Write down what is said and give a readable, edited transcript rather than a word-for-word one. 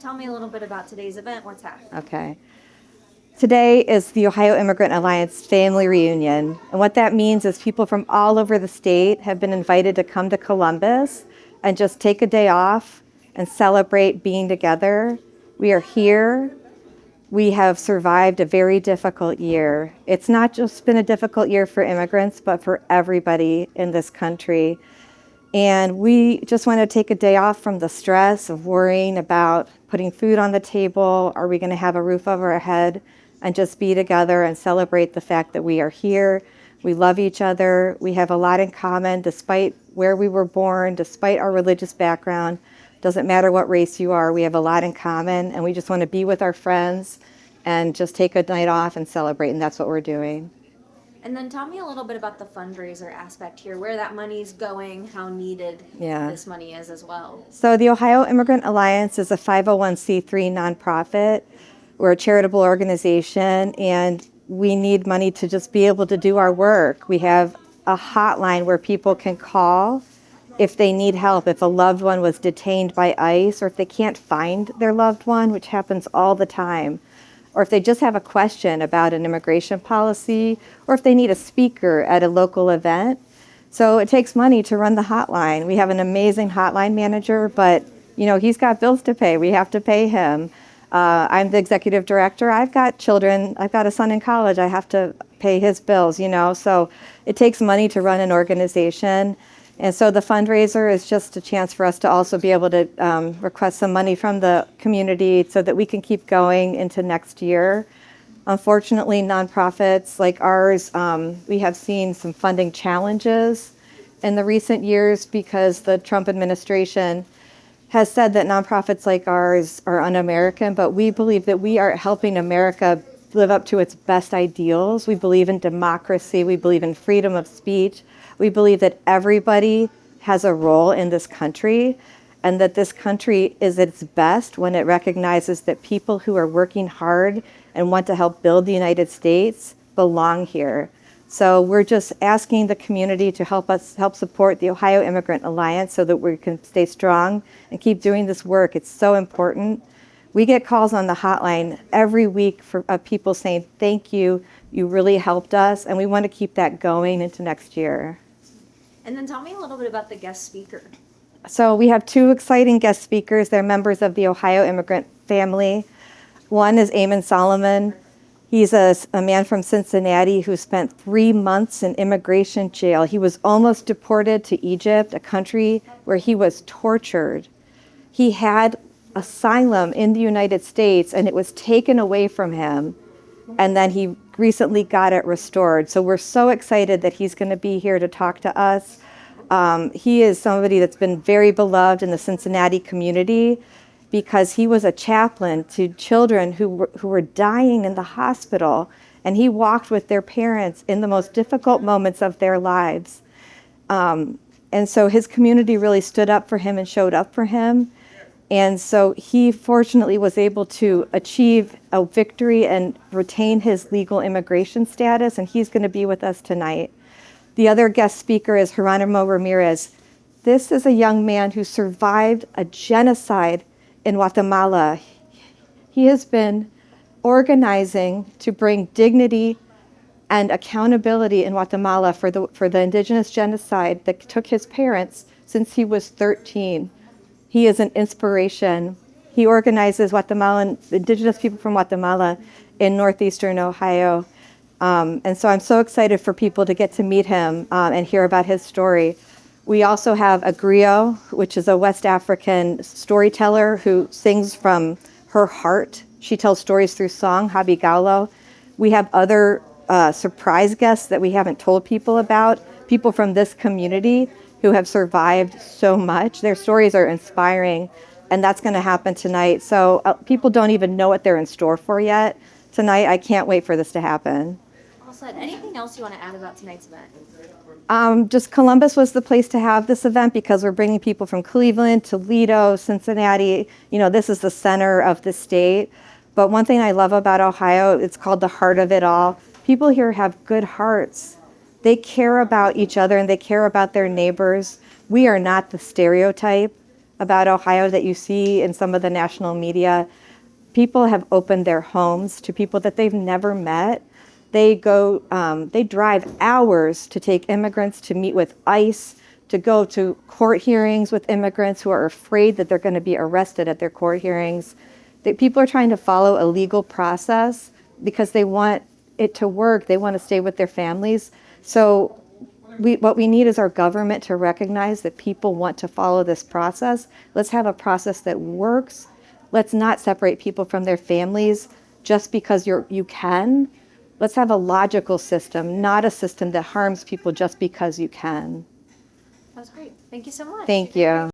Tell me a little bit about today's event. What's happening? Okay. Today is the Ohio Immigrant Alliance family reunion. And what that means is people from all over the state have been invited to come to Columbus and just take a day off and celebrate being together. We are here. We have survived a very difficult year. It's not just been a difficult year for immigrants, but for everybody in this country. And we just want to take a day off from the stress of worrying about putting food on the table. Are we going to have a roof over our head? And just be together and celebrate the fact that we are here. We love each other. We have a lot in common despite where we were born, despite our religious background. Doesn't matter what race you are, we have a lot in common. And we just want to be with our friends and just take a night off and celebrate. And that's what we're doing. And then tell me a little bit about the fundraiser aspect here, where that money's going, how needed this money is as well. So the Ohio Immigrant Alliance is a 501c3 nonprofit. We're a charitable organization, and we need money to just be able to do our work. We have a hotline where people can call if they need help, if a loved one was detained by ICE, or if they can't find their loved one, which happens all the time, or if they just have a question about an immigration policy, or if they need a speaker at a local event. So it takes money to run the hotline. We have an amazing hotline manager, but he's got bills to pay. We have to pay him. I'm the executive director. I've got children. I've got a son in college. I have to pay his bills, So it takes money to run an organization. And so the fundraiser is just a chance for us to also be able to request some money from the community so that we can keep going into next year. Unfortunately, nonprofits like ours, we have seen some funding challenges in the recent years because the Trump administration has said that nonprofits like ours are un-American, but we believe that we are helping America live up to its best ideals. We believe in democracy. We believe in freedom of speech. We believe that everybody has a role in this country and that this country is its best when it recognizes that people who are working hard and want to help build the United States belong here. So we're just asking the community to help support the Ohio Immigrant Alliance so that we can stay strong and keep doing this work. It's so important. We get calls on the hotline every week of people saying, thank you, you really helped us, and we want to keep that going into next year. And then tell me a little bit about the guest speaker. So we have two exciting guest speakers. They're members of the Ohio immigrant family. One is Eamon Solomon. He's a man from Cincinnati who spent 3 months in immigration jail. He was almost deported to Egypt, a country where he was tortured. He had asylum in the United States, and it was taken away from him. And then he recently got it restored. So we're so excited that he's going to be here to talk to us. He is somebody that's been very beloved in the Cincinnati community because he was a chaplain to children who were dying in the hospital, and he walked with their parents in the most difficult moments of their lives. And so his community really stood up for him and showed up for him. And so he fortunately was able to achieve a victory and retain his legal immigration status, and he's going to be with us tonight. The other guest speaker is Geronimo Ramirez. This is a young man who survived a genocide in Guatemala. He has been organizing to bring dignity and accountability in Guatemala for the indigenous genocide that took his parents since he was 13. He is an inspiration. He organizes indigenous people from Guatemala in northeastern Ohio. And so I'm so excited for people to get to meet him and hear about his story. We also have a griot, which is a West African storyteller who sings from her heart. She tells stories through song, Habi Gaulo. We have other surprise guests that we haven't told people about, people from this community who have survived so much. Their stories are inspiring, and that's going to happen tonight. So people don't even know what they're in store for yet. Tonight, I can't wait for this to happen. All said. Anything else you want to add about tonight's event? Just Columbus was the place to have this event because we're bringing people from Cleveland, Toledo, Cincinnati. This is the center of the state. But one thing I love about Ohio, it's called the heart of it all. People here have good hearts. They care about each other and they care about their neighbors. We are not the stereotype about Ohio that you see in some of the national media. People have opened their homes to people that they've never met. They drive hours to take immigrants to meet with ICE, to go to court hearings with immigrants who are afraid that they're going to be arrested at their court hearings. People are trying to follow a legal process because they want it to work. They want to stay with their families. So what we need is our government to recognize that people want to follow this process. Let's have a process that works. Let's not separate people from their families just because you can. Let's have a logical system, not a system that harms people just because you can. That was great. Thank you so much. Thank you.